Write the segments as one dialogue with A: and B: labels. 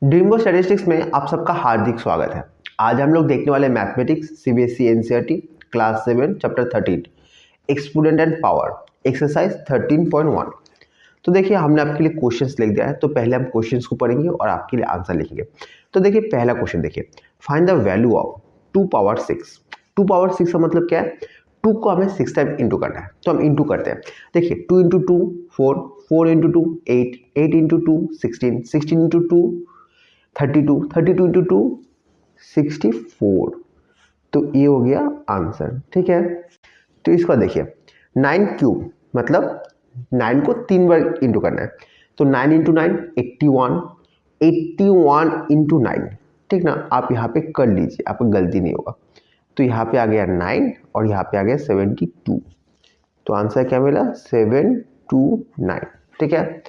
A: ड्रीमबो statistics में आप सबका हार्दिक स्वागत है। आज हम लोग देखने वाले mathematics CBSE NCERT class 7 chapter 13 exponent and power exercise 13.1। तो देखिए हमने आपके लिए क्वेश्चंस लिख दिया है, तो पहले हम क्वेश्चंस को पढ़ेंगे और आपके लिए आंसर लिखेंगे। तो देखिए पहला क्वेश्चन देखिए, find the value of 2 power 6। 2 power 6 का मतलब क्या है? 2 को हमें 6 टाइम इंटू करना है, तो हम इंटू करते हैं। देखिए 2 into 2 4, 4 into 2 8, 8 into 2 16, 16 into 2 32, 32 into 2 64। तो ये हो गया आंसर। ठीक है, तो इसका देखिए 9 क्यूब मतलब 9 को 3 बार इंटू करना है, तो 9 इंटू 9 81, 81 इंटू 9। ठीक ना, आप यहाँ पे कर लीजिए, आपको गलती नहीं होगा। तो यहाँ पे आ गया 9 और यहाँ पे आ गया 72। तो आंसर क्या मिला? 729। ठीक है,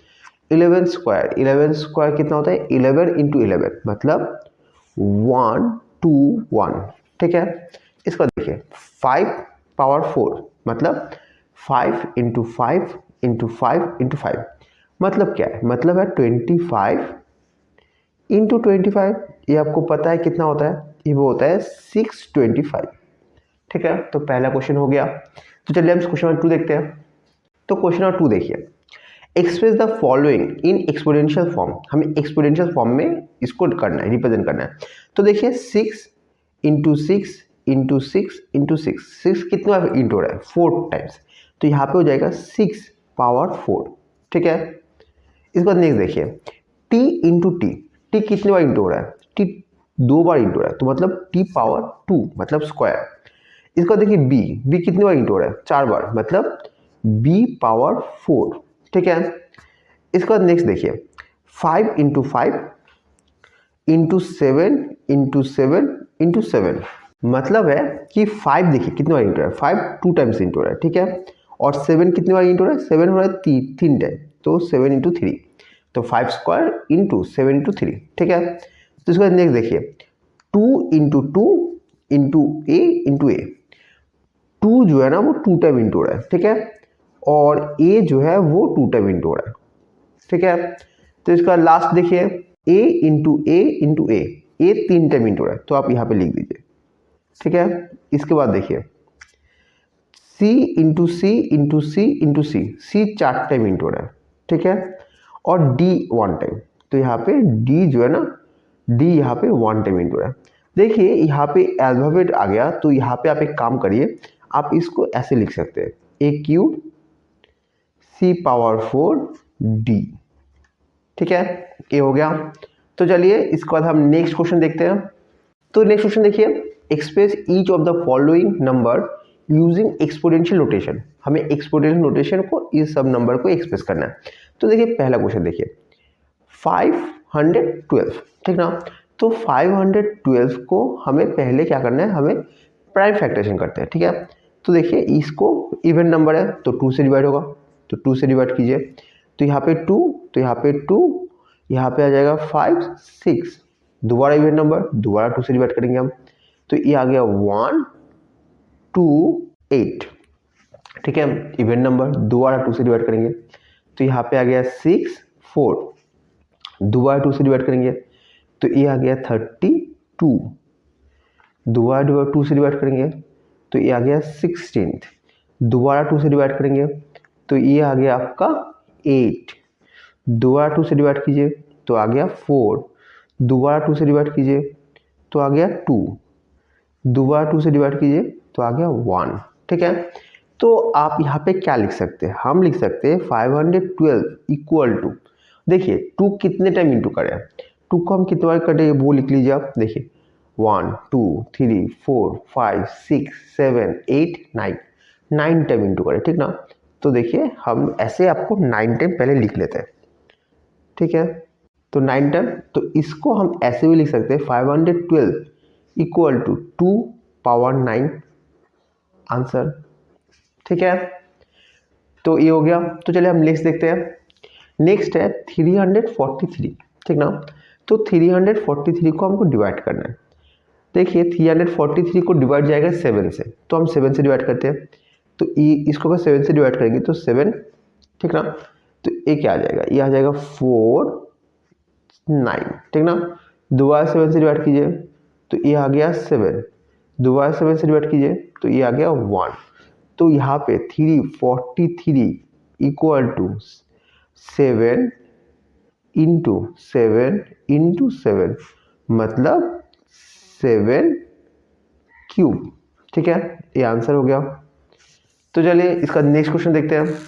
A: 11 स्क्वायर, 11 स्क्वायर कितना होता है? 11 इंटू 11 मतलब 121। ठीक है, इसको देखिए 5 पावर 4 मतलब 5 इंटू 5 इंटू 5 इंटू 5 मतलब क्या है? मतलब है 25 इंटू 25। ये आपको पता है कितना होता है? ये वो होता है 625। ठीक है, तो पहला क्वेश्चन हो गया। तो चलिए हम क्वेश्चन नंबर 2 देखते हैं। तो क्वेश्चन नंबर 2 देखिए, express the following in exponential form. हमें एक्सपोनेंशियल फॉर्म में इसको करना है, रिप्रेजेंट करना है। तो देखिए 6 इंटू 6 इंटू 6 इंटू 6, 6 कितने बार इंटू हो रहा है? 4 टाइम्स। तो यहाँ पे हो जाएगा 6 पावर 4। ठीक है, इसके बाद नेक्स्ट देखिए टी इंटू टी। टी कितने बार इंटू हो रहा है? टी 2 बार इंटू हो रहा है, तो मतलब टी पावर 2 मतलब स्क्वायर। इसका देखिए बी, बी कितने बार इंटू हो रहा है? 4 बार मतलब बी पावर 4। ठीक है, इसके बाद नेक्स्ट देखिए 5 इंटू 5 इंटू 7 इंटू 7 इंटू 7 मतलब है कि 5 देखिए कितने बार इंटू है? 5 2 टाइम्स इंटू है। ठीक है, और 7 कितने बार इंटू है? 7 हो रहा है 3 टाइम, तो 7 इंटू 3, तो 5 स्क्वायर इंटू 7 इंटू 3। ठीक है, तो इसके बाद नेक्स्ट देखिए 2 इंटू 2 इंटू ए इंटू ए। 2 जो है ना वो 2 टाइम इंटू रहा है। ठीक है, और ए जो है वो 2 टाइम इंटू रहा है। ठीक है, तो इसका लास्ट देखिए a into A into A, A 3 time into रहा है, तो आप यहाँ पे लिख दीजिए। ठीक है, इसके बाद देखिए c इंटू सी इंटू सी इंटू सी, सी 4 टाइम इंटू रहा है। ठीक है, और d 1 टाइम, तो यहाँ पे d जो है ना, d यहाँ पे 1 टाइम इंटू रहा है। देखिए यहाँ पे अल्फाबेट आ गया, तो यहाँ पे आप एक काम करिए, आप इसको ऐसे लिख सकते हैं a cube c power 4 d। ठीक है, ये हो गया। तो चलिए इसके बाद हम नेक्स्ट क्वेश्चन देखते हैं। तो नेक्स्ट क्वेश्चन देखिए, express each of the following number using exponential notation. हमें एक्सपोनेंशियल नोटेशन को इस सब नंबर को एक्सप्रेस करना है। तो देखिए पहला क्वेश्चन देखिए 512। ठीक ना, तो 512 को हमें पहले क्या करना है? हमें प्राइम फैक्टराइजेशन करते हैं। ठीक है, तो देखिए इसको इवन नंबर है तो 2 से डिवाइड होगा, तो 2 से डिवाइड कीजिए, तो यहाँ पे 2, तो यहाँ पे 2, यहाँ पे आ जाएगा 5 6, दोबारा इवन नंबर, दोबारा 2 से डिवाइड करेंगे हम, तो ये आ गया 1 2 8। ठीक है, इवन नंबर, दोबारा 2 से डिवाइड करेंगे, तो यहाँ पे आ गया 6 4, दोबारा 2 से डिवाइड करेंगे, तो ये आ गया 32, दोबारा 2 से डिवाइड करेंगे, तो ये आ गया 16, दोबारा 2 से डिवाइड करेंगे, तो ये आ गया आपका 8, दोबारा 2 से डिवाइड कीजिए तो आ गया 4, दोबारा 2 से डिवाइड कीजिए तो आ गया 2, दोबारा 2 से डिवाइड कीजिए तो आ गया 1। ठीक है, तो आप यहाँ पे क्या लिख सकते हैं? हम लिख सकते हैं 512 इक्वल टू, देखिए 2 कितने टाइम इंटू करें? 2 को हम कितने बार करें वो लिख लीजिए आप। देखिए 1 2 3 4 5 6 7 8 9, 9 टाइम इंटू करें। ठीक ना, तो देखिए हम ऐसे आपको 9 टाइम पहले लिख लेते हैं। ठीक है, तो 9 टाइम, तो इसको हम ऐसे भी लिख सकते हैं 512 इक्वल टू 2 पावर 9 आंसर। ठीक है, तो ये हो गया। तो चलिए हम नेक्स्ट देखते हैं। नेक्स्ट है 343। ठीक ना, तो 343 को हमको डिवाइड करना है। देखिए 343 को डिवाइड जाएगा 7 से, तो हम 7 से डिवाइड करते हैं, तो इसको अगर 7 से डिवाइड करेंगे तो 7। ठीक ना, तो ये क्या आ जाएगा? ये आ जाएगा 4 9, ठीक ना। दोबारा 7 से डिवाइड कीजिए तो ये आ गया 7, दोबारा 7 से डिवाइड कीजिए तो ये आ गया 1। तो यहाँ पे 343 इक्वल टू 7 इंटू 7 मतलब 7 क्यूब, ठीक है, ये आंसर हो गया। तो चलिए इसका नेक्स्ट क्वेश्चन देखते हैं।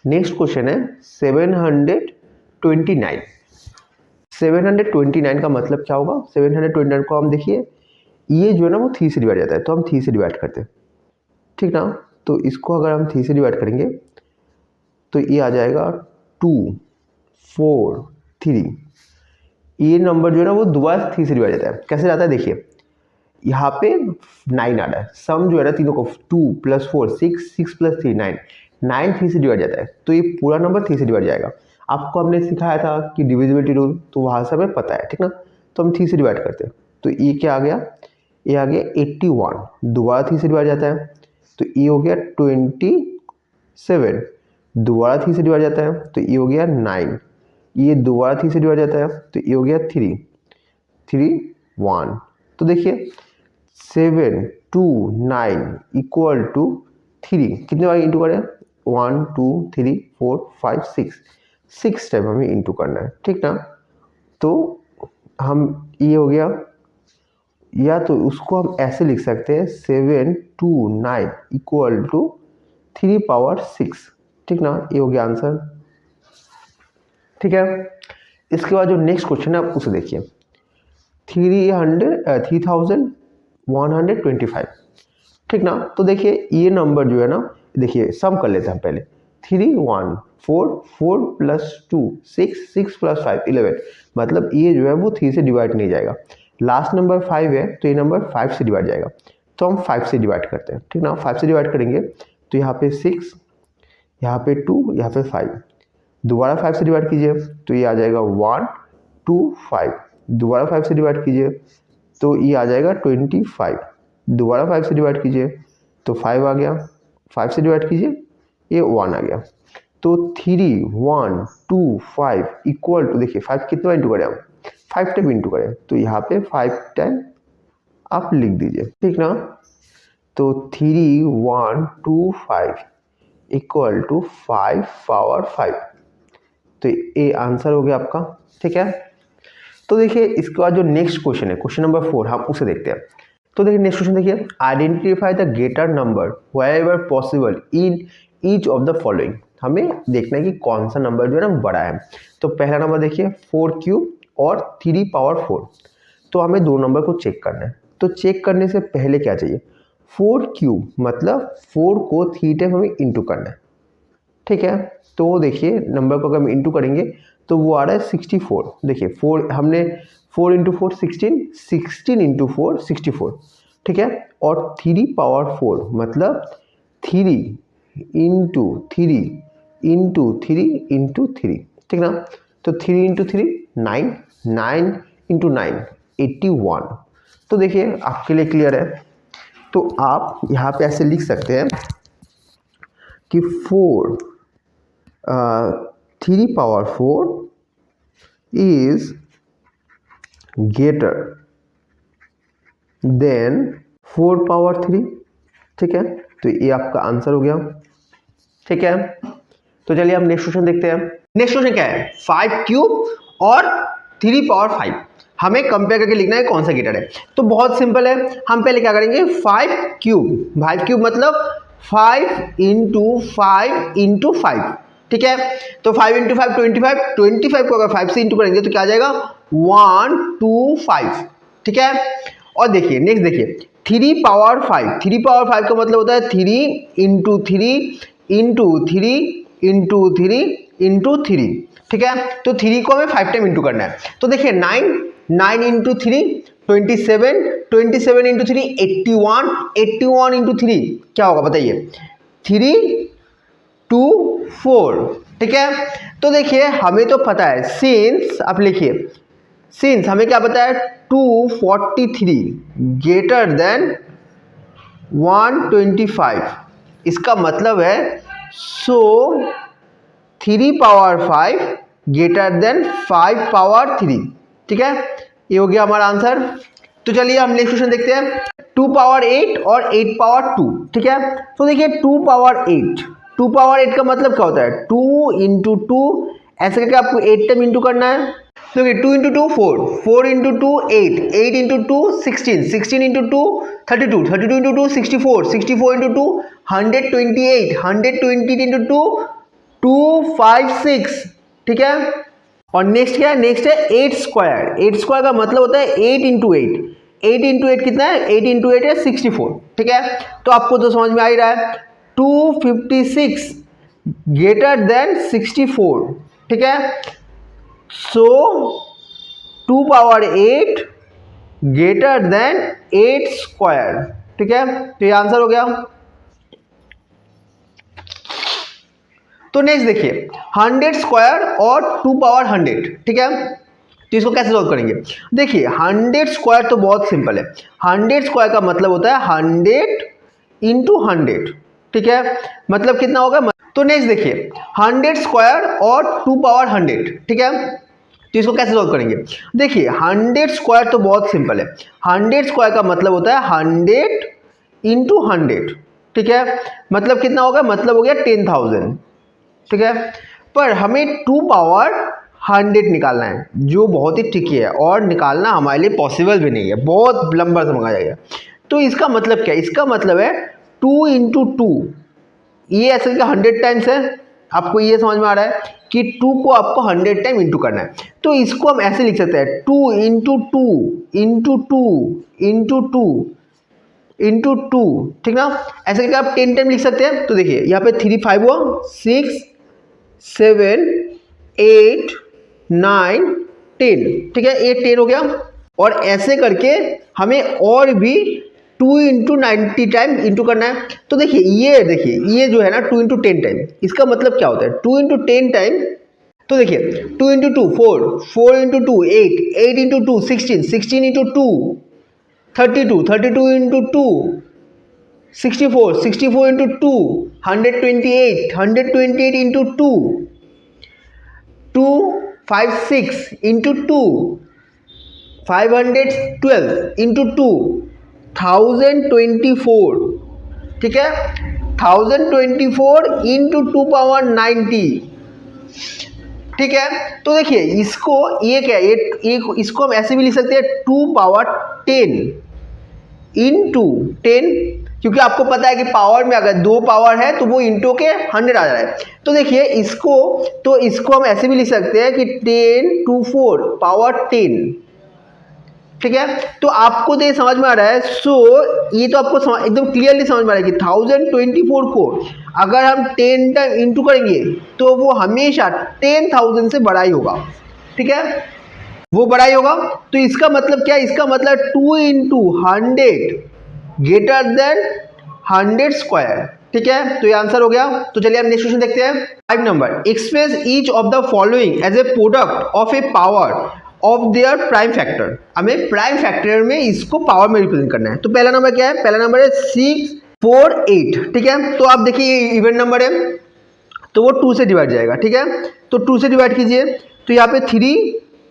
A: नेक्स्ट क्वेश्चन है 729। 729 का मतलब क्या होगा? 729 को हम देखिए, ये जो है ना वो 3 से डिवाइड जाता है, तो हम 3 से डिवाइड करते हैं, ठीक ना। तो इसको अगर हम 3 से डिवाइड करेंगे तो ये आ जाएगा 2 4 3। ये नंबर जो है ना वो दोबारा 3 से डिवाइड जाता है। कैसे जाता है देखिए, यहाँ पे 9 आ रहा है, सम जो है ना तीनों को 2 + 4 6, 6 + 3 9, 9 3 से डिवाइड जाता है, तो ये पूरा नंबर 3 से डिवाइड जाएगा। आपको हमने सिखाया था कि डिविजिबिलिटी रूल, तो वहाँ से हमें पता है, ठीक ना। तो हम 3 से डिवाइड करते हैं, तो ये क्या आ गया? ये आ गया 81, दोबारा 3 से डिवाइड जाता है, तो ये हो गया 27, दोबारा 3 से डिवाइड जाता है, तो ये हो गया 9, ये दोबारा 3 से डिवाइड जाता है, तो ये हो गया 3 1। तो देखिए 7 2 9 इक्वल टू 3, कितने बार इंटू करें? 1 2 3 4 5 6 टाइम हमें इंटू करना है, ठीक ना। तो हम ये हो गया, या तो उसको हम ऐसे लिख सकते हैं 7 2 9 इक्वल टू 3 पावर 6, ठीक ना। ये हो गया आंसर, ठीक है। इसके बाद जो नेक्स्ट क्वेश्चन है आप उसे देखिए, 3125, ठीक ना। तो देखिए ये नंबर जो है ना, देखिए सम कर लेते हैं हम पहले। 3 1 4 4 + 2 6 6 + 5 11, मतलब ये जो है वो 3 से डिवाइड नहीं जाएगा। लास्ट नंबर 5 है, तो ये नंबर 5 से डिवाइड जाएगा, तो हम 5 से डिवाइड करते हैं, ठीक ना। 5 से डिवाइड करेंगे तो यहाँ पे 6, यहाँ पे 2, यहाँ पे 5, दोबारा 5 से डिवाइड कीजिए तो ये आ जाएगा 1 2 5, दोबारा 5 से डिवाइड कीजिए तो ये आ जाएगा 25, दोबारा 5 से डिवाइड कीजिए तो 5 आ गया, 5 से डिवाइड कीजिए ये 1 आ गया। तो 3 1 2 5 इक्वल टू, देखिए 5 कितना इंटू करें हम? 5 टाइम इंटू करें, तो यहाँ पे 5 टाइम आप लिख दीजिए, ठीक ना। तो 3 1 2 5 इक्वल टू 5 पावर 5, तो ये आंसर हो गया आपका, ठीक है। तो देखिए इसके बाद जो नेक्स्ट क्वेश्चन है, क्वेश्चन नंबर 4, हम उसे देखते हैं। तो देखिए नेक्स्ट क्वेश्चन देखिए, identify the greater number wherever possible in each of the following. हमें देखना है कि कौन सा नंबर जो है ना बड़ा है। तो पहला नंबर देखिए 4 क्यूब और 3 पावर 4। तो हमें दो नंबर को चेक करना है। तो चेक करने से पहले क्या चाहिए? 4 क्यूब मतलब 4 को 3 टाइम हमें इंटू करना है, ठीक है। तो देखिए नंबर को अगर हम इंटू करेंगे तो वो आ रहा है 64। देखिए 4 हमने 4 × 4 16, 16 × 4 64, ठीक है। और 3 पावर 4 मतलब 3 इंटू 3 इंटू 3 इंटू 3, ठीक ना। तो 3 इंटू 3 9, 9 इंटू 9 81। तो देखिए आपके लिए क्लियर है। तो आप यहाँ पे ऐसे लिख सकते हैं कि 3 power 4 is greater than 4 power 3, ठीक है। तो ये आपका आंसर हो गया, ठीक है। तो चलिए हम नेक्स्ट क्वेश्चन देखते हैं। नेक्स्ट क्वेश्चन क्या है? 5 क्यूब और 3 पावर 5 हमें कंपेयर करके लिखना है कौन सा ग्रेटर है। तो बहुत सिंपल है, हम पहले क्या करेंगे 5 क्यूब मतलब 5 इंटू 5 इंटू 5, ठीक है। तो 5 इंटू 5 25, 25 को अगर 5 से इंटू करेंगे तो क्या आ जाएगा 125, ठीक है। और देखिए नेक्स्ट देखिए 3 पावर 5, 3 पावर 5 का मतलब होता है 3 इंटू 3 इंटू 3 इंटू 3 इंटू 3, ठीक है। तो 3 को हमें 5 टाइम इंटू करना है। तो देखिए 9 इंटू 3 27, 27 इंटू 3 81, 81 इंटू 3 क्या होगा बताइए? 3 2 4, ठीक है। तो देखिए हमें तो पता है, सिंस आप लिखिए, सिंस हमें क्या पता है 243 ग्रेटर देन 125, इसका मतलब है सो 3 पावर 5 ग्रेटर देन 5 पावर 3। ठीक है, ये हो गया हमारा आंसर। तो चलिए हम नेक्स्ट क्वेश्चन देखते हैं। 2 पावर 8 और 8 पावर 2। ठीक है, तो देखिए 2 पावर 8, 2 पावर 8 का मतलब क्या होता है, 2 इंटू 2, ऐसे करके आपको 8 टाइम इंटू करना है। तो देखिए 2 into 2 4, 4 into 2 8, 8 into 2 16, 16 into 2 32, 32 into 2 64, 64 into 2 128, 120 into 2 256। ठीक है, और नेक्स्ट क्या है, नेक्स्ट है 8 स्क्वायर। 8 स्क्वायर का मतलब होता है 8 इंटू 8, 8 इंटू 8 कितना है, 8 इंटू 8 है 64। ठीक है, तो आपको तो समझ में आ ही रहा है 256 ग्रेटर देन 64। ठीक है, सो 2 पावर 8 ग्रेटर देन 8 स्क्वायर। ठीक है, तो ये आंसर हो गया। तो नेक्स्ट देखिए 100 स्क्वायर और 2 पावर 100। ठीक है, तो इसको कैसे सॉल्व करेंगे। देखिए 100 स्क्वायर तो बहुत सिंपल है, 100 स्क्वायर का मतलब होता है 100 इंटू 100। ठीक है, मतलब कितना होगा। तो नेक्स्ट देखिए 100 स्क्वायर और 2 पावर 100। ठीक है, तो इसको कैसे सॉल्व करेंगे। देखिए 100 स्क्वायर तो बहुत सिंपल है, 100 स्क्वायर का मतलब होता है 100 इंटू 100। ठीक है, मतलब कितना होगा, मतलब हो गया 10,000। ठीक है, पर हमें 2 पावर 100 निकालना है, जो बहुत ही ट्रिकी है और निकालना हमारे लिए पॉसिबल भी नहीं है, बहुत लंबा समय आ जाएगा। तो इसका मतलब क्या है, इसका मतलब है 2 इंटू 2, ये ऐसे का 100 टाइम्स है। आपको ये समझ में आ रहा है कि 2 को आपको 100 टाइम इंटू करना है। तो इसको हम ऐसे लिख सकते हैं 2 इंटू 2 इंटू 2 इंटू 2 इंटू 2। ठीक ना, ऐसे करके आप 10 टाइम लिख सकते हैं। तो देखिए यहाँ पे 3 5 हुआ, 6 7 8 9 10। ठीक है, 8 10 हो गया। और ऐसे करके हमें और भी 2 इंटू 90 टाइम इंटू करना है। तो देखिए ये जो है ना 2 इंटू 10 टाइम, इसका मतलब क्या होता है 2 इंटू 10 टाइम। तो देखिए 2 into 2 4, 4 into 2 8, 8 into 2 16, 16 into 2 32, 32 into 2 64, 64 into 2 128, 128 into 2 256 into 2 512 into 2 1024। ठीक है, 1024 इंटू 2 पावर 90। ठीक है, तो देखिए इसको ये क्या है, ये इसको हम ऐसे भी लिख सकते हैं 2 पावर 10 इंटू 10, क्योंकि आपको पता है कि पावर में अगर 2 पावर है तो वो इंटू के 100 आ जा रहा है। तो देखिए इसको हम ऐसे भी लिख सकते हैं कि 10 टू 4 पावर 10। ठीक है, तो आपको तो ये समझ में आ रहा है। सो ये तो आपको एकदम क्लियरली समझ में आ रहा है कि 1024 को अगर हम 10 टाइम इंटू करेंगे तो वो हमेशा 10,000 से बड़ा ही होगा। ठीक है, वो बड़ा ही होगा। तो इसका मतलब क्या है, इसका मतलब 2 इंटू 100 ग्रेटर देन 100 स्क्वायर। ठीक है, तो ये आंसर हो गया। तो चलिए हम नेक्स्ट क्वेश्चन देखते हैं। 5 number, express each of the following as a product of a power of their prime factor. हमें प्राइम फैक्टर में इसको पावर में रिप्रेजेंट करना है। तो पहला नंबर क्या है, पहला नंबर है 6 4 8। ठीक है, तो आप देखिए ये इवन नंबर है तो वो 2 से डिवाइड जाएगा। ठीक है, तो 2 से डिवाइड कीजिए, तो यहाँ पे 3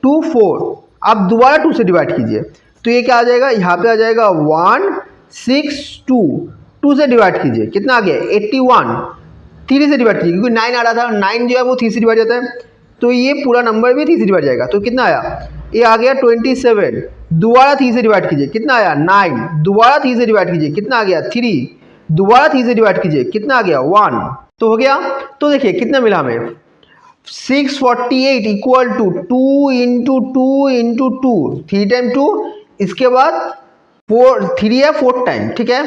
A: 2 4, आप दोबारा 2 से डिवाइड कीजिए, तो ये क्या आ जाएगा, यहाँ पे आ जाएगा 1 6 2। 2 से डिवाइड कीजिए, कितना आ गया 81। 3 से डिवाइड कीजिए, क्योंकि 9 आ रहा था, 9 जो है वो 3 से डिवाइड जाता है, तो ये पूरा नंबर भी 3 से डिवाइड जाएगा। तो कितना आया, ये आ गया 27। दोबारा 3 से डिवाइड कीजिए, कितना आया 9। दोबारा 3 से डिवाइड कीजिए, कितना आ गया 3। दोबारा 3 से डिवाइड कीजिए, कितना आ गया 1। तो हो गया। तो देखिए कितना मिला हमें 648 equal to 2 into 2 into 2, 3 time 2, इसके बाद 3 है 4 टाइम। ठीक है,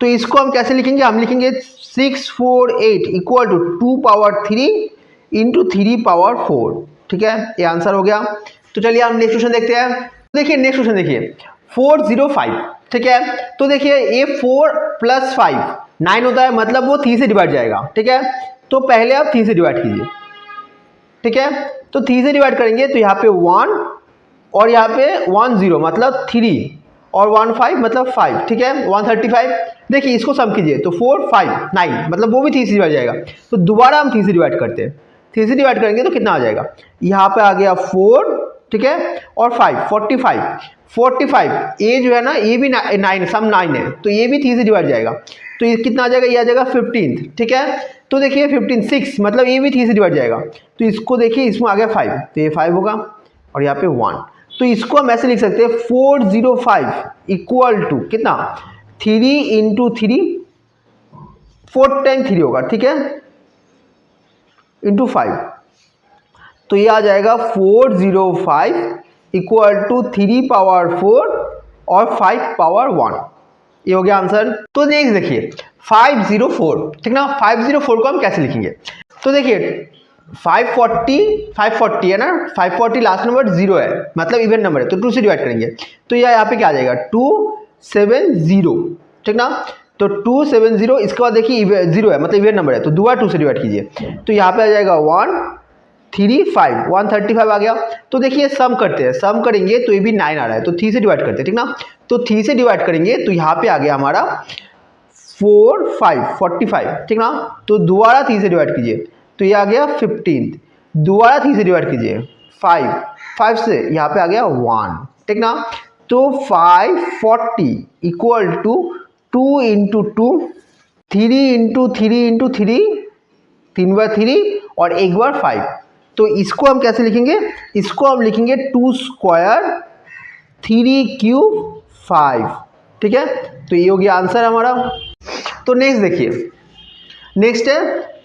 A: तो इसको हम कैसे लिखेंगे, हम लिखेंगे 648 equal to 2 power 3 into 3 power 4। ठीक है, ये आंसर हो गया। तो चलिए हम नेक्स्ट क्वेश्चन देखते हैं। देखिए नेक्स्ट क्वेश्चन देखिए 405। ठीक है, तो देखिए ये 4 प्लस 5 9 होता है, मतलब वो 3 से डिवाइड जाएगा। ठीक है, तो पहले आप 3 से डिवाइड कीजिए। ठीक है, तो 3 से डिवाइड करेंगे तो यहाँ पे 1 और यहाँ पे 1 0 मतलब 3 और 1 5 मतलब 5। ठीक है, 135। देखिए इसको सम कीजिए तो 4 5 9 मतलब वो भी 3 से डिवाइड जाएगा, तो दोबारा हम 3 से डिवाइड करते हैं। 3 से डिवाइड करेंगे तो कितना आ जाएगा, यहाँ पे आ गया 4, ठीक है, और 5, 45, ये जो है ना ये भी 9, सम 9 है, तो ये भी 3 से डिवाइड जाएगा, तो ये कितना आ जाएगा, ये आ जाएगा 15, ठीक है। तो देखिए 15, 6 मतलब ये भी 3 से डिवाइड जाएगा, तो इसको देखिए इसमें आ गया 5, तो ये 5 होगा और यहाँ पे 1, तो इसको हम ऐसे लिख सकते हैं 405 इक्वल टू कितना, 3 इंटू 3, 4 टाइम 3 होगा, ठीक है, इंटू 5, तो ये आ जाएगा 405 इक्वल टू 3 पावर 4 और 5 पावर 1, ये हो गया आंसर। तो नेक्स्ट देखिए 504, ठीक ना, 504 को हम कैसे लिखेंगे, तो देखिए 540 है ना, 540 लास्ट नंबर 0 है, मतलब इवन नंबर है, तो 2 से डिवाइड करेंगे, तो ये यहाँ पे क्या आ जाएगा 270, ठीक ना, तो 270, इसके बाद देखिए 0 है मतलब इवन नंबर है, तो दोबारा 2 से डिवाइड कीजिए, तो यहाँ पे आ जाएगा 135 आ गया। तो देखिए सम करते हैं, सम करेंगे तो ये भी 9 आ रहा है, तो 3 से डिवाइड करते हैं, ठीक ना, तो 3 से डिवाइड करेंगे तो यहाँ पे आ गया हमारा 45, ठीक ना, तो दोबारा 3 से डिवाइड कीजिए, तो ये आ गया 15, दोबारा 3 से डिवाइड कीजिए 5 से यहाँ पे आ गया 1, ठीक ना, तो 540 equal to 2 into 2, 3 into 3 into 3, 3 बार 3 और 1 बार 5, तो इसको हम कैसे लिखेंगे, इसको हम लिखेंगे 2 स्क्वायर 3 क्यूब 5, ठीक है, तो ये हो गया आंसर हमारा। तो नेक्स्ट देखिए, नेक्स्ट है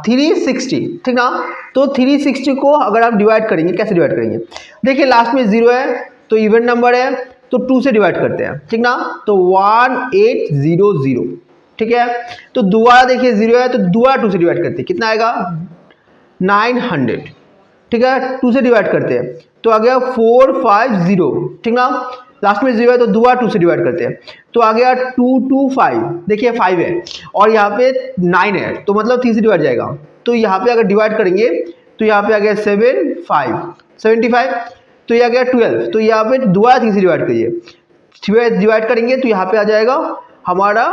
A: 360, ठीक ना, तो 360 को अगर आप डिवाइड करेंगे, कैसे डिवाइड करेंगे, देखिए लास्ट में 0 है तो इवन नंबर है, तो 2 से डिवाइड करते हैं, ठीक ना, तो 1800, ठीक है, तो दोबारा देखिए 0 है तो दोबारा 2 से डिवाइड करते हैं, कितना आएगा 900, ठीक है, 2 से डिवाइड करते हैं तो आ गया 450, ठीक ना, लास्ट में 0 है तो दोबारा 2 से डिवाइड करते हैं, तो आ गया 225, देखिए 5 है और यहाँ पे 9 है, तो मतलब 3 से डिवाइड जाएगा, तो यहाँ पे अगर डिवाइड करेंगे तो यहाँ पे आ गया 75, तो ये आ गया 12, तो यहाँ पे दोबारा 3 से डिवाइड करिए, डिवाइड करेंगे तो यहाँ पे आ जाएगा हमारा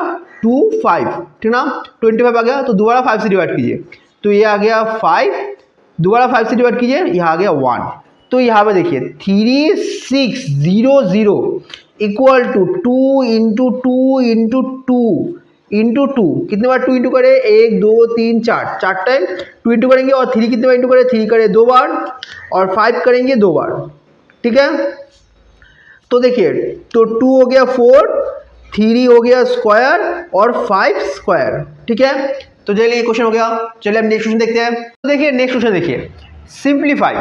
A: 25, ठीक ना, 25 आ गया, तो दोबारा 5 से डिवाइड कीजिए, तो ये आ गया 5, दोबारा 5 से डिवाइड कीजिए, यहाँ आ गया 1, तो यहाँ पे देखिए 3600 equal to 2 into 2 into 2 into 2, कितने बार 2 इंटू करे, 1 2 3 4 टाइम 2 इंटू करेंगे, और 3 कितने बार इंटू करे, 3 करे 2 बार, और 5 करेंगे 2 बार, ठीक है, तो देखिए तो 2 हो गया 4, 3 हो गया स्क्वायर और 5 स्क्वायर, ठीक है, तो चलिए ये क्वेश्चन हो गया। चलिए हम नेक्स्ट क्वेश्चन देखते हैं। तो देखिए नेक्स्ट क्वेश्चन देखिए, सिंप्लीफाई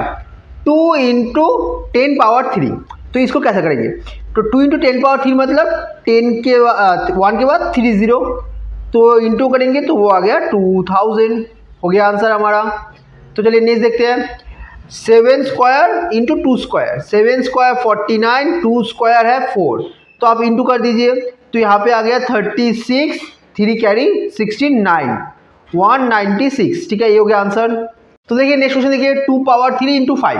A: 2 इंटू 10 पावर 3, तो इसको कैसे करेंगे, तो 2 इंटू 10 पावर 3 मतलब 10 के 1 के बाद 30, तो इंटू करेंगे तो वो आ गया 2000, हो गया आंसर हमारा। तो चलिए नेक्स्ट देखते हैं, 7 square into 2 square, 7 square 49, 2 square है 4, तो आप इंटू कर दीजिए, तो यहाँ पे आ गया 36, 3 कैरी 16, 196, ठीक है, ये हो गया आंसर। तो देखिए नेक्स्ट क्वेश्चन देखिए, 2 पावर 3 इंटू 5,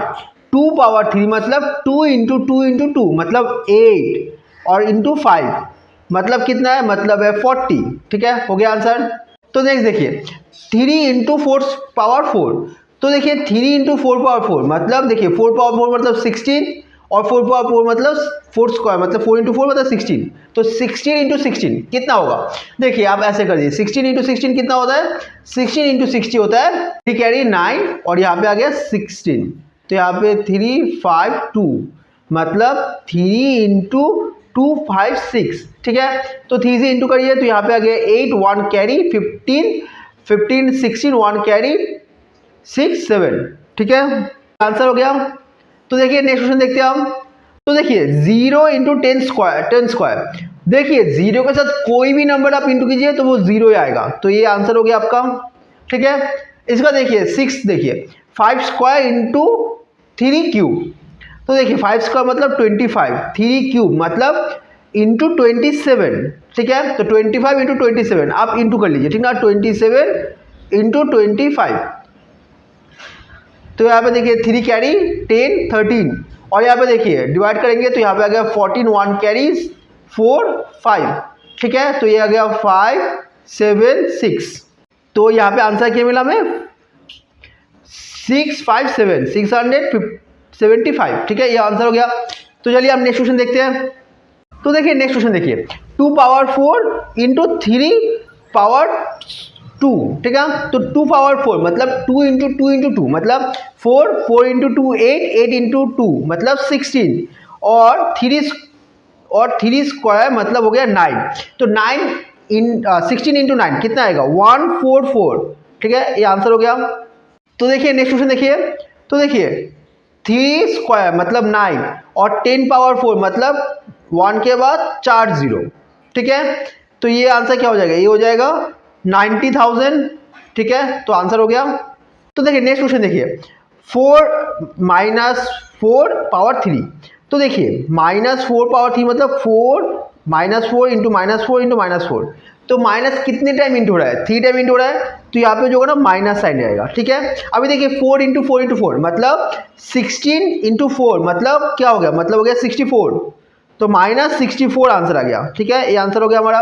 A: 2 पावर 3 मतलब 2 इंटू 2 इंटू 2 मतलब 8, और इंटू 5 मतलब कितना है, मतलब है 40, ठीक है, हो गया आंसर। तो नेक्स्ट देखिए 3 इंटू 4 पावर 4, तो देखिए 3 इंटू 4 पावर 4 मतलब देखिए 4 पावर 4 मतलब 16, और 4 पावर 4 मतलब 4 स्क्वायर मतलब 4 इंटू 4 मतलब 16, तो 16 इंटू 16 कितना होगा, देखिए आप ऐसे कर दीजिए, 16 इंटू 16 कितना होता है, 16 इंटू 60 होता है 3 कैरी 9, और यहाँ पे आ गया 16, तो यहाँ पे 352 मतलब 3 इंटू 256, ठीक है, तो 3 से इंटू करिए तो यहाँ पे आ गया 8, 1 कैरी 15, 16, 1 कैरी 6, 7, ठीक है, आंसर हो गया। तो देखिए नेक्स्ट क्वेश्चन देखते हैं हम। तो देखिए 0 इंटू 10 स्क्वायर, देखिए 0 के साथ कोई भी नंबर आप इंटू कीजिए तो वो 0 ही आएगा, तो ये आंसर हो गया आपका, ठीक है। इसका देखिए 6, देखिए 5 स्क्वायर इंटू 3 क्यूब, तो देखिए 5 स्क्वायर मतलब 25, 3 क्यूब मतलब इंटू 27, ठीक है, तो 25 इंटू 27 आप इंटू कर लीजिए, ठीक ना, 27 इंटू 25, तो यहाँ पे देखिए 3 कैरी 10, 13, और यहाँ पे देखिए डिवाइड करेंगे तो यहाँ पे आ गया 14, 1 कैरीज 4, 5, ठीक है, तो ये आ गया 5, 7, 6, तो यहाँ पे आंसर क्या मिला हमें 675, ठीक है, ये आंसर हो गया। तो चलिए अब नेक्स्ट क्वेश्चन देखते हैं। तो देखिए नेक्स्ट क्वेश्चन देखिए, 2 पावर 4 इंटू 3 पावर 2, ठीक है। तो 2 पावर 4 मतलब 2 इंटू 2 इंटू 2 मतलब 4, 4 इंटू 2 8, 8 इंटू 2 मतलब 16 और 3 स्क्वायर मतलब हो गया 9। तो 16 इंटू 9 कितना आएगा 144, ठीक है, ये आंसर हो गया। तो देखिए नेक्स्ट क्वेश्चन देखिए, तो देखिए 3 स्क्वायर मतलब 9 और 10 पावर 4 मतलब 1 के बाद 4 0, ठीक है। तो ये आंसर क्या हो जाएगा, ये हो जाएगा 90,000, ठीक है, तो आंसर हो गया। तो देखिए नेक्स्ट क्वेश्चन देखिए, 4 माइनस 4 पावर 3। तो देखिए -4 पावर 3 मतलब 4 -4 इंटू -4 इंटू -4। तो माइनस कितने टाइम इंटू हो रहा है, 3 टाइम इंटू हो रहा है, तो यहाँ पे जो होगा ना माइनस साइन आएगा, ठीक है। अभी देखिए 4 इंटू 4 इंटू 4 मतलब 16 इंटू 4 मतलब क्या हो गया, मतलब हो गया 64। तो -64 आंसर आ गया, ठीक है, ये आंसर हो गया हमारा।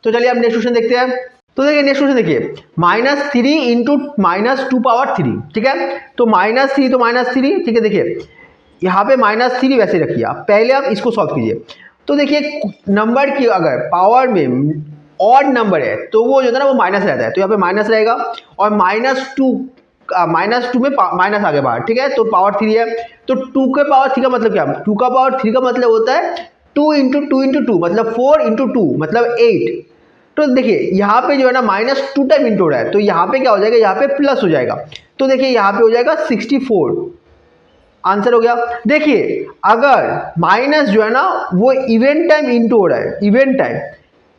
A: तो चलिए अब नेक्स्ट क्वेश्चन देखते हैं। तो देखिए नेक्स्ट क्वेश्चन देखिए, -3 इंटू -2 पावर 3, ठीक है। तो -3 तो -3, ठीक है। देखिए यहाँ पे -3 वैसे रखिए आप, पहले आप इसको सॉल्व कीजिए। तो देखिए नंबर की अगर पावर में ऑड नंबर है तो वो जो है ना वो माइनस रहता है, तो यहाँ पे माइनस रहेगा और -2 में माइनस आ गया बाहर, ठीक है। तो पावर 3 है, तो 2 के पावर 3 का मतलब क्या, 2 का पावर 3 का मतलब होता है 2 इंटू 2 इंटू 2 मतलब 4 इंटू 2 मतलब 8। तो देखिए यहाँ पे जो है ना -2 टाइम इंटू हो रहा है, तो यहाँ पे क्या हो जाएगा, यहाँ पे प्लस हो जाएगा। तो देखिए यहाँ पे हो जाएगा 64, आंसर हो गया। देखिए अगर माइनस जो है ना वो इवेंट टाइम इंटू हो रहा है, इवेंट टाइम,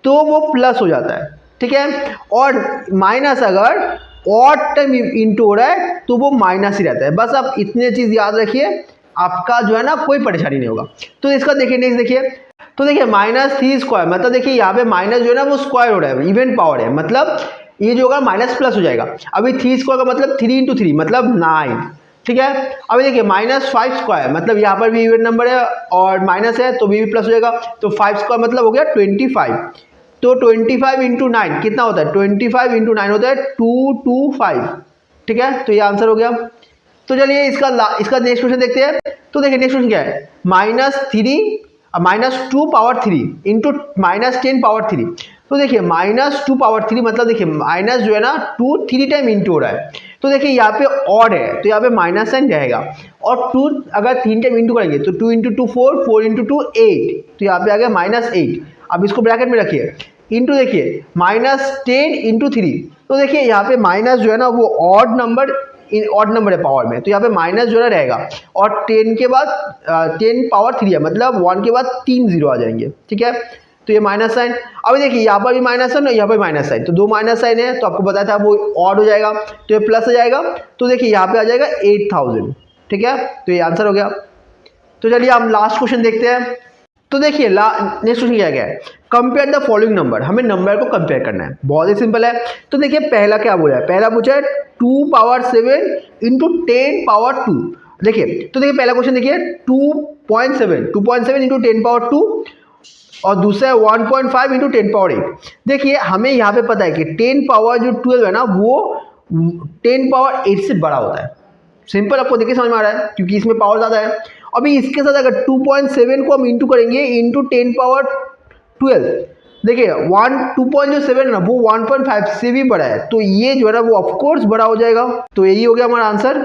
A: तो वो प्लस हो जाता है, ठीक है। और माइनस अगर ऑड टाइम इंटू हो रहा है तो वो माइनस ही रहता है। बस आप इतने चीज याद रखिए, आपका जो है ना कोई परेशानी नहीं होगा। तो इसका देखिए नेक्स्ट देखिए, तो देखिए -3 स्क्वायर मतलब देखिए यहाँ पे माइनस जो है ना वो स्क्वायर हो रहा है, इवेंट पावर है, मतलब ये जो होगा माइनस प्लस हो जाएगा। अभी 3 स्क्वायर का मतलब 3 इंटू 3 मतलब 9, ठीक है। अभी देखिए -5 स्क्वायर मतलब यहाँ पर भी इवेंट नंबर है और माइनस है तो भी प्लस हो जाएगा। तो 5 स्क्वायर मतलब हो गया 25। तो 25 इंटू 9 कितना होता है, 25 इंटू 9 होता है 225, ठीक है। तो ये आंसर हो गया। तो चलिए इसका नेक्स्ट क्वेश्चन देखते हैं। तो देखिए नेक्स्ट क्वेश्चन क्या है, -2 पावर 3 इंटू -10 पावर 3। तो देखिए -2 पावर 3 मतलब देखिए माइनस जो है ना 2 3 टाइम इंटू हो रहा है। तो देखिए यहाँ पे ऑड है तो यहाँ पे माइनस साइन रहेगा, और 2 अगर 3 टाइम इंटू करेंगे तो 2 इंटू 2 4, 4 इंटू 2 8, तो यहाँ पे आ गया -8। अब इसको ब्रैकेट में रखिए, इंटू देखिए -10 इंटू 3। तो देखिए यहाँ पे माइनस जो है ना वो ऑड नंबर है पावर में, तो यहाँ पे माइनस जो है रहेगा, और 10 के बाद 10 पावर 3 है मतलब 1 के बाद 3 जीरो आ जाएंगे, ठीक है। तो ये माइनस साइन, अभी देखिए यहाँ पर भी माइनस साइन और यहाँ पर माइनस साइन, तो 2 माइनस साइन है तो आपको बताया था वो ऑड हो जाएगा, तो ये प्लस हो जाएगा। तो देखिए यहाँ पे आ जाएगा 8000, ठीक है, तो ये आंसर हो गया। तो चलिए हम लास्ट क्वेश्चन देखते हैं। तो देखिए नेक्स्ट क्वेश्चन क्या है, कंपेयर द फॉलोइंग नंबर, हमें नंबर को कंपेयर करना है, बहुत ही सिंपल है। तो देखिए पहला क्या बोला है, पहला पूछा है 2 पावर 7 इंटू 10 पावर 2। देखिए तो देखिए पहला क्वेश्चन देखिए 2.7 इंटू 10 पावर 2 और दूसरा है 1.5 इंटू 10 पावर 8। देखिए हमें यहाँ पे पता है कि 10 पावर जो 12 है ना वो 10 पावर 8 से बड़ा होता है। सिंपल, आपको देखिए समझ में आ रहा है क्योंकि इसमें पावर ज़्यादा है। अभी इसके साथ अगर 2.7 को हम इंटू करेंगे इंटू 10 पावर 12, देखिए 2.7 ना वो 1.5 से भी बड़ा है, तो ये जो है ना वो ऑफकोर्स बड़ा हो जाएगा। तो यही हो गया हमारा आंसर,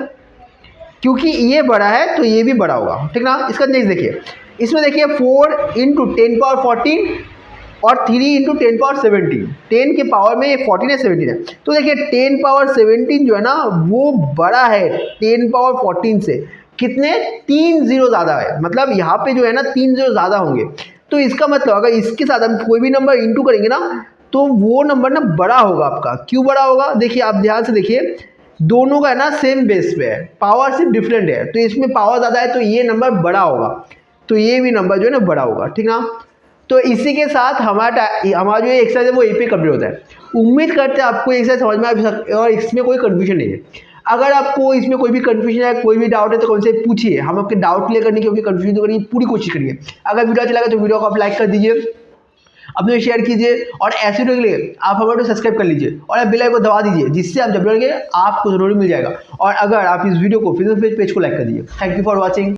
A: क्योंकि ये बड़ा है तो ये भी बड़ा होगा, ठीक ना। इसका नेक्स्ट देखिए, इसमें देखिए 4 इंटू 10 पावर 14 और 3 इंटू 10 पावर 17, 10 के पावर में 14 है 17 है। तो देखिए 10 पावर 17 जो है ना वो बड़ा है 10 पावर 14 से, कितने 3 जीरो ज़्यादा है, मतलब यहाँ पे जो है ना 3 जीरो ज़्यादा होंगे। तो इसका मतलब अगर इसके साथ हम कोई भी नंबर इंटू करेंगे ना तो वो नंबर ना बड़ा होगा आपका। क्यों बड़ा होगा, देखिए आप ध्यान से देखिए, दोनों का है ना सेम बेस पे है, पावर सिर्फ डिफरेंट है, तो इसमें पावर ज़्यादा है तो ये नंबर बड़ा होगा, तो ये भी नंबर जो है ना बड़ा होगा, ठीक ना। तो इसी के साथ हमारा जो एक्सरसाइज है वो यहीं पे कंप्लीट होता है। उम्मीद करते हैं आपको एक्सरसाइज समझ में आ सकता है और इसमें कोई कन्फ्यूजन नहीं है। अगर आपको इसमें कोई भी कन्फ्यूजन है, कोई भी डाउट है तो कौन से पूछिए, हम आपके डाउट क्लियर करने की, क्योंकि कन्फ्यूजन करने की पूरी कोशिश करेंगे। अगर वीडियो अच्छा लगा तो वीडियो को आप लाइक कर दीजिए, अपने शेयर कीजिए और ऐसे वीडियो के लिए आप हमारे सब्सक्राइब कर लीजिए और बेल आइकन को दबा दीजिए, जिससे आप जब जोड़ेंगे आपको जरूर मिल जाएगा। और अगर आप इस वीडियो को फेसबुक पेज को लाइक कर दीजिए। Thank you for watching.